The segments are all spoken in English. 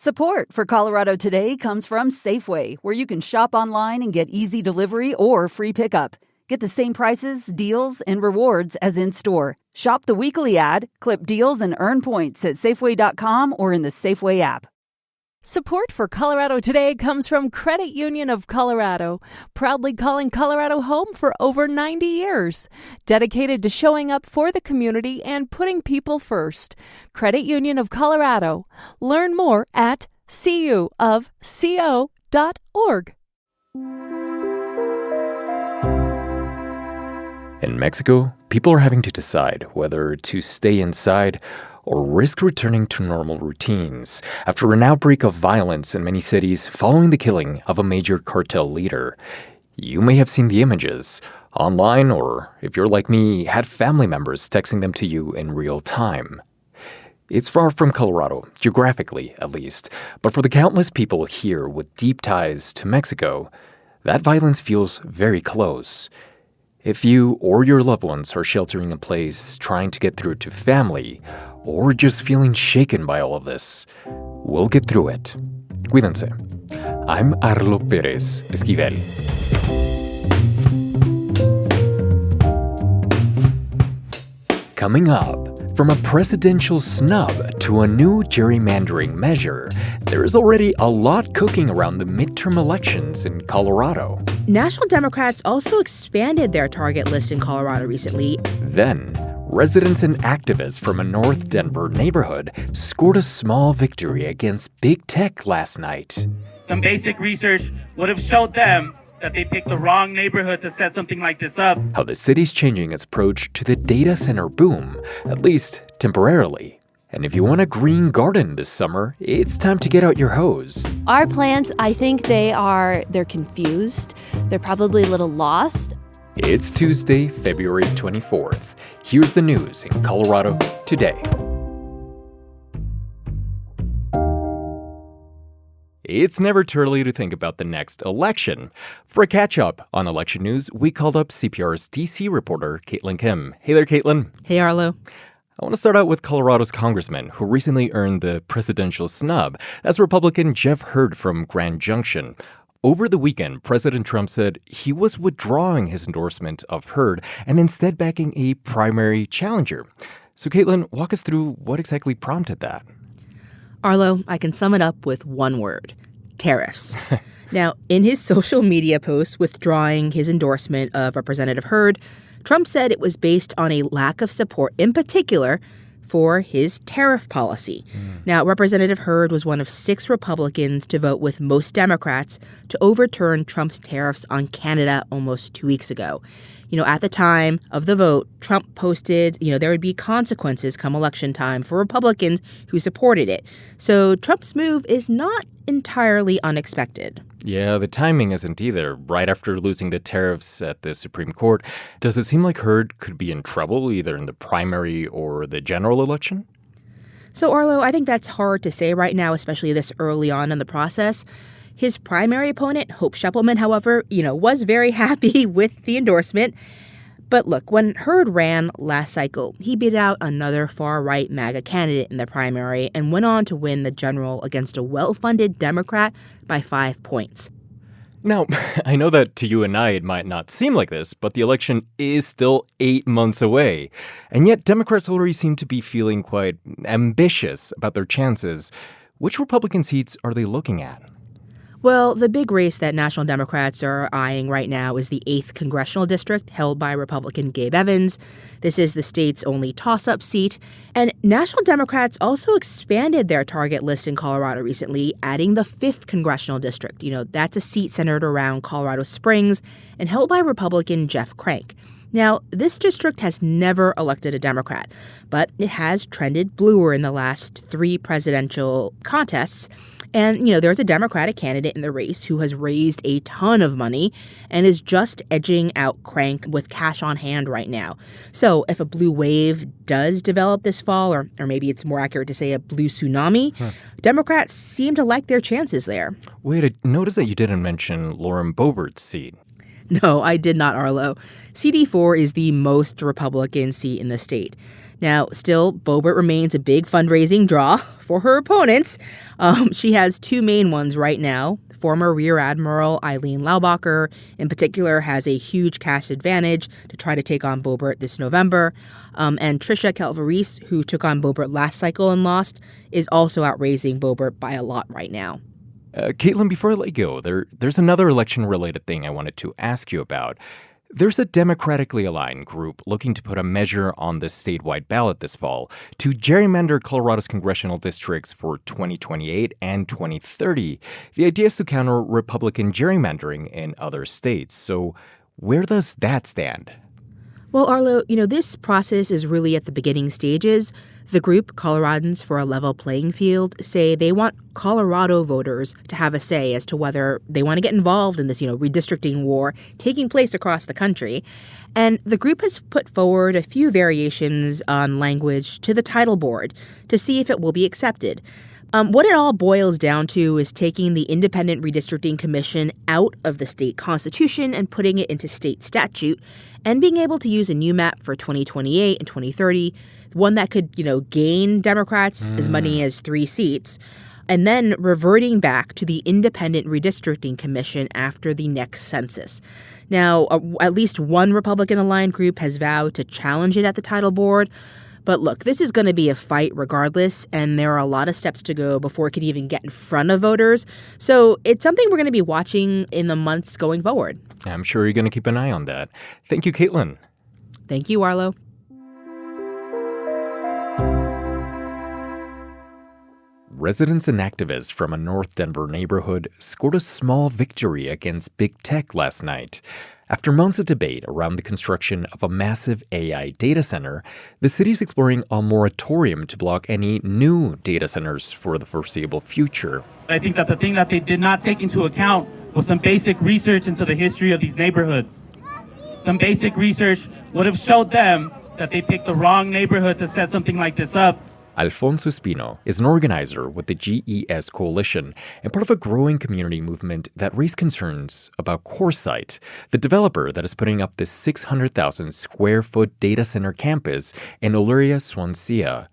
Support for Colorado Today comes from Safeway, where you can shop online and get easy delivery or free pickup. Get the same prices, deals, and rewards as in-store. Shop the weekly ad, clip deals, and earn points at Safeway.com or in the Safeway app. Support for Colorado Today comes from Credit Union of Colorado, proudly calling Colorado home for over 90 years. Dedicated to showing up for the community and putting people first. Credit Union of Colorado. Learn more at cuofco.org. In Mexico, people are having to decide whether to stay inside or risk returning to normal routines after an outbreak of violence in many cities following the killing of a major cartel leader. You may have seen the images online, or if you're like me, had family members texting them to you in real time. It's far from Colorado, geographically at least, but for the countless people here with deep ties to Mexico, that violence feels very close. If you or your loved ones are sheltering in place, trying to get through to family, or just feeling shaken by all of this, we'll get through it. Cuídense. I'm Arlo Pérez Esquivel. Coming up, from a presidential snub to a new gerrymandering measure, there is already a lot cooking around the midterm elections in Colorado. National Democrats also expanded their target list in Colorado recently. Then, residents and activists from a North Denver neighborhood scored a small victory against big tech last night. Some basic research would have showed them that they picked the wrong neighborhood to set something like this up. How the city's changing its approach to the data center boom, at least temporarily. And if you want a green garden this summer, it's time to get out your hose. Our plants, I think they're confused. They're probably a little lost. It's Tuesday, February 24th. Here's the news in Colorado today. It's never too early to think about the next election. For a catch-up on election news, we called up CPR's DC reporter, Caitlin Kim. Hey there, Caitlin. Hey, Arlo. I want to start out with Colorado's congressman, who recently earned the presidential snub. That's Republican Jeff Hurd from Grand Junction. Over the weekend, President Trump said he was withdrawing his endorsement of Hurd and instead backing a primary challenger. So, Caitlin, walk us through what exactly prompted that. Arlo, I can sum it up with one word: tariffs. Now, in his social media post withdrawing his endorsement of Representative Hurd, Trump said it was based on a lack of support, in particular, for his tariff policy. Now, Representative Hurd was one of 6 Republicans to vote with most Democrats to overturn Trump's tariffs on Canada almost 2 weeks ago. At the time of the vote, Trump posted, there would be consequences come election time for Republicans who supported it. So Trump's move is not entirely unexpected. Yeah, the timing isn't either. Right after losing the tariffs at the Supreme Court, does it seem like Hurd could be in trouble either in the primary or the general election? So, Arlo, I think that's hard to say right now, especially this early on in the process. His primary opponent, Hope Schepelman, however, was very happy with the endorsement. But look, when Hurd ran last cycle, he beat out another far-right MAGA candidate in the primary and went on to win the general against a well-funded Democrat by 5 points. Now, I know that to you and I it might not seem like this, but the election is still 8 months away. And yet Democrats already seem to be feeling quite ambitious about their chances. Which Republican seats are they looking at? Well, the big race that National Democrats are eyeing right now is the 8th Congressional District, held by Republican Gabe Evans. This is the state's only toss-up seat. And National Democrats also expanded their target list in Colorado recently, adding the 5th Congressional District. That's a seat centered around Colorado Springs and held by Republican Jeff Crank. Now, this district has never elected a Democrat, but it has trended bluer in the last 3 presidential contests. And, there's a Democratic candidate in the race who has raised a ton of money and is just edging out Crank with cash on hand right now. So if a blue wave does develop this fall, or maybe it's more accurate to say a blue tsunami, Democrats seem to like their chances there. Wait, I noticed that you didn't mention Lauren Boebert's seat. No, I did not, Arlo. CD4 is the most Republican seat in the state. Now, still, Boebert remains a big fundraising draw for her opponents. She has two main ones right now. Former Rear Admiral Eileen Laubacher, in particular, has a huge cash advantage to try to take on Boebert this November. And Tricia Calvarese, who took on Boebert last cycle and lost, is also outraising Boebert by a lot right now. Caitlin, before I let you go, there's another election-related thing I wanted to ask you about. There's a democratically aligned group looking to put a measure on the statewide ballot this fall to gerrymander Colorado's congressional districts for 2028 and 2030. The idea is to counter Republican gerrymandering in other states. So where does that stand? Well, Arlo, this process is really at the beginning stages. The group, Coloradans for a Level Playing Field, say they want Colorado voters to have a say as to whether they want to get involved in this, redistricting war taking place across the country. And the group has put forward a few variations on language to the title board to see if it will be accepted. What it all boils down to is taking the Independent Redistricting Commission out of the state constitution and putting it into state statute, and being able to use a new map for 2028 and 2030, one that could, gain Democrats as many as 3 seats, and then reverting back to the Independent Redistricting Commission after the next census. Now, at least one Republican-aligned group has vowed to challenge it at the title board. But look, this is going to be a fight regardless, and there are a lot of steps to go before it could even get in front of voters. So it's something we're going to be watching in the months going forward. I'm sure you're going to keep an eye on that. Thank you, Caitlin. Thank you, Arlo. Residents and activists from a North Denver neighborhood scored a small victory against big tech last night. After months of debate around the construction of a massive AI data center, the city is exploring a moratorium to block any new data centers for the foreseeable future. I think that the thing that they did not take into account was some basic research into the history of these neighborhoods. Some basic research would have showed them that they picked the wrong neighborhood to set something like this up. Alfonso Espino is an organizer with the GES Coalition and part of a growing community movement that raised concerns about CoreSite, the developer that is putting up this 600,000 square foot data center campus in Oluria, Swansea.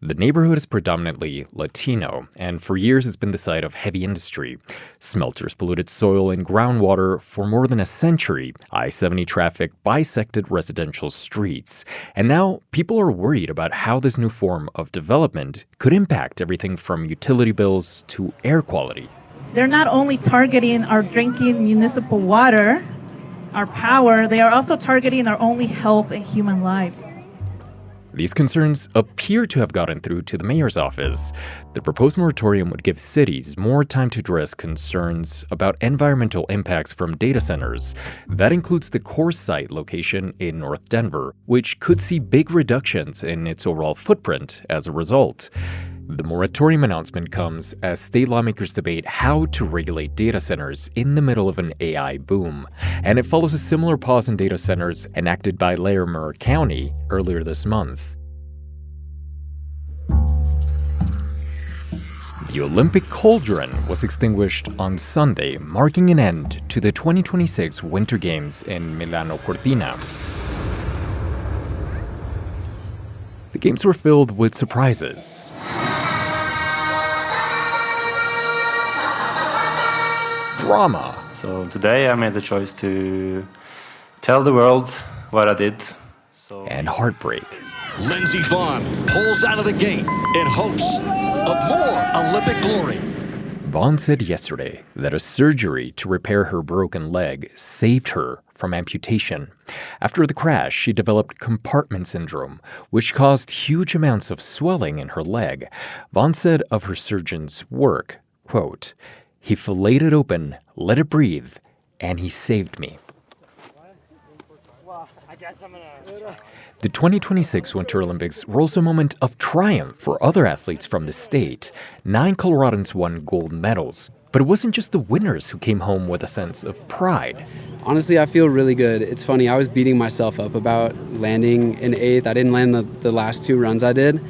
The neighborhood is predominantly Latino, and for years it's been the site of heavy industry. Smelters polluted soil and groundwater for more than a century. I-70 traffic bisected residential streets. And now people are worried about how this new form of development could impact everything from utility bills to air quality. They're not only targeting our drinking municipal water, our power, they are also targeting our only health and human lives. These concerns appear to have gotten through to the mayor's office. The proposed moratorium would give cities more time to address concerns about environmental impacts from data centers. That includes the CoreSite location in North Denver, which could see big reductions in its overall footprint as a result. The moratorium announcement comes as state lawmakers debate how to regulate data centers in the middle of an AI boom. And it follows a similar pause in data centers enacted by Larimer County earlier this month. The Olympic cauldron was extinguished on Sunday, marking an end to the 2026 Winter Games in Milano Cortina. The games were filled with surprises. Drama. So today I made the choice to tell the world what I did. And heartbreak. Lindsey Vonn pulls out of the gate in hopes of more Olympic glory. Vonn said yesterday that a surgery to repair her broken leg saved her from amputation. After the crash, she developed compartment syndrome, which caused huge amounts of swelling in her leg. Vonn said of her surgeon's work, quote, "He filleted it open, let it breathe, and he saved me." The 2026 Winter Olympics were also a moment of triumph for other athletes from the state. 9 Coloradans won gold medals. But it wasn't just the winners who came home with a sense of pride. Honestly, I feel really good. It's funny, I was beating myself up about landing in 8th. I didn't land the last 2 runs I did.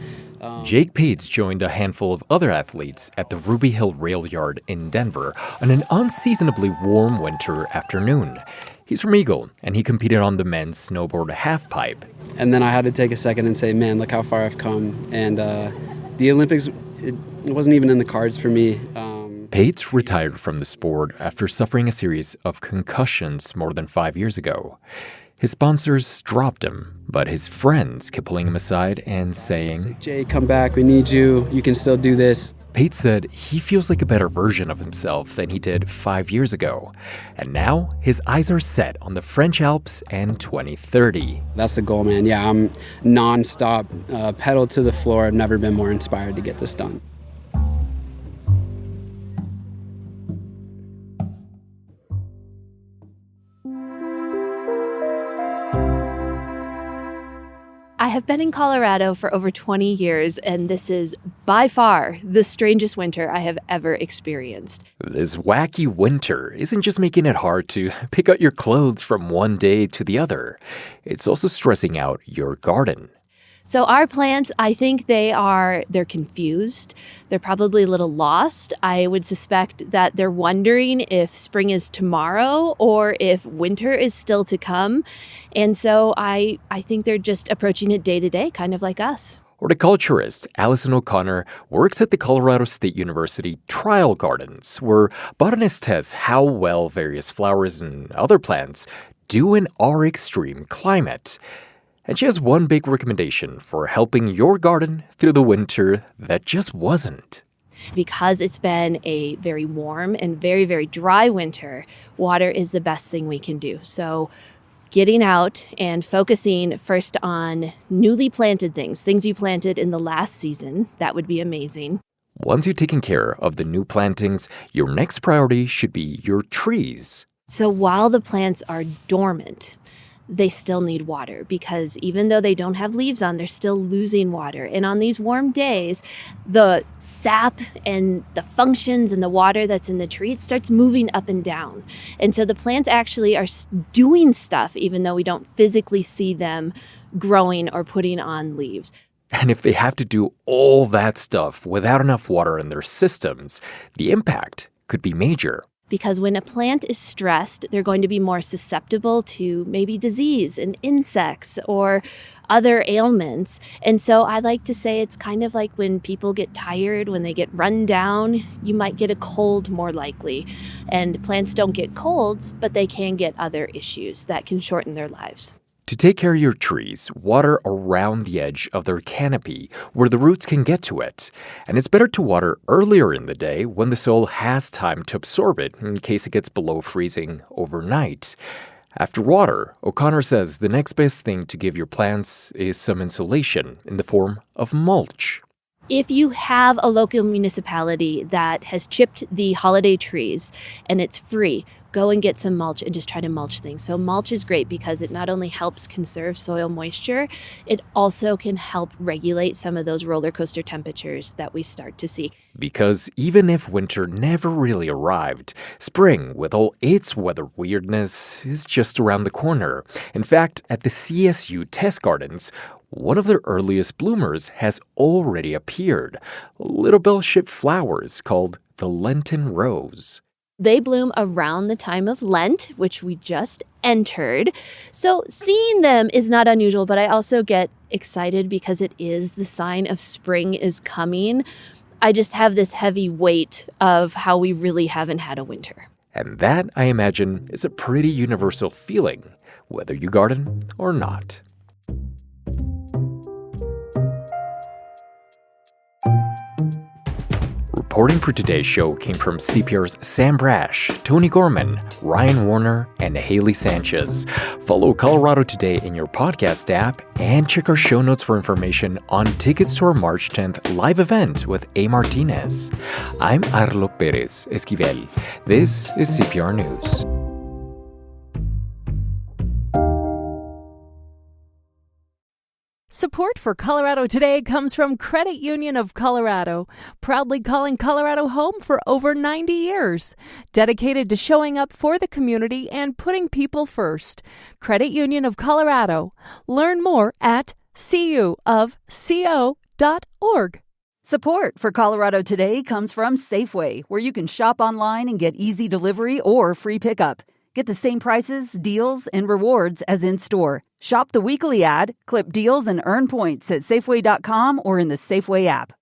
Jake Pates joined a handful of other athletes at the Ruby Hill Rail Yard in Denver on an unseasonably warm winter afternoon. He's from Eagle, and he competed on the men's snowboard halfpipe. And then I had to take a second and say, man, look how far I've come. And the Olympics, it wasn't even in the cards for me. Pates retired from the sport after suffering a series of concussions more than 5 years ago. His sponsors dropped him, but his friends kept pulling him aside and saying, Jay, come back, we need you, you can still do this. Pates said he feels like a better version of himself than he did 5 years ago. And now his eyes are set on the French Alps and 2030. That's the goal, man. Yeah, I'm nonstop, pedal to the floor. I've never been more inspired to get this done. I have been in Colorado for over 20 years, and this is by far the strangest winter I have ever experienced. This wacky winter isn't just making it hard to pick out your clothes from one day to the other. It's also stressing out your garden. So our plants, I think they're confused. They're probably a little lost. I would suspect that they're wondering if spring is tomorrow or if winter is still to come. And so I think they're just approaching it day to day, kind of like us. Horticulturist Allison O'Connor works at the Colorado State University Trial Gardens, where botanists test how well various flowers and other plants do in our extreme climate. And she has one big recommendation for helping your garden through the winter that just wasn't. Because it's been a very warm and very, very dry winter, water is the best thing we can do. So getting out and focusing first on newly planted things you planted in the last season, that would be amazing. Once you've taken care of the new plantings, your next priority should be your trees. So while the plants are dormant, they still need water because even though they don't have leaves on, they're still losing water. And on these warm days, the sap and the functions and the water that's in the tree, it starts moving up and down. And so the plants actually are doing stuff even though we don't physically see them growing or putting on leaves. And if they have to do all that stuff without enough water in their systems, the impact could be major. Because when a plant is stressed, they're going to be more susceptible to maybe disease and insects or other ailments. And so I like to say it's kind of like when people get tired, when they get run down, you might get a cold more likely. And plants don't get colds, but they can get other issues that can shorten their lives. To take care of your trees, water around the edge of their canopy where the roots can get to it. And it's better to water earlier in the day when the soil has time to absorb it in case it gets below freezing overnight. After water, O'Connor says the next best thing to give your plants is some insulation in the form of mulch. If you have a local municipality that has chipped the holiday trees and it's free, go and get some mulch and just try to mulch things. So mulch is great because it not only helps conserve soil moisture, it also can help regulate some of those roller coaster temperatures that we start to see. Because even if winter never really arrived, spring, with all its weather weirdness, is just around the corner. In fact, at the CSU Test Gardens, one of their earliest bloomers has already appeared. Little bell-shaped flowers called the Lenten rose. They bloom around the time of Lent, which we just entered. So seeing them is not unusual, but I also get excited because it is the sign of spring is coming. I just have this heavy weight of how we really haven't had a winter. And that, I imagine, is a pretty universal feeling, whether you garden or not. Reporting for today's show came from CPR's Sam Brash, Tony Gorman, Ryan Warner, and Haley Sanchez. Follow Colorado Today in your podcast app and check our show notes for information on tickets to our March 10th live event with A. Martinez. I'm Arlo Perez Esquivel. This is CPR News. Support for Colorado Today comes from Credit Union of Colorado, proudly calling Colorado home for over 90 years, dedicated to showing up for the community and putting people first. Credit Union of Colorado. Learn more at cuofco.org. Support for Colorado Today comes from Safeway, where you can shop online and get easy delivery or free pickup. Get the same prices, deals, and rewards as in-store. Shop the weekly ad, clip deals, and earn points at Safeway.com or in the Safeway app.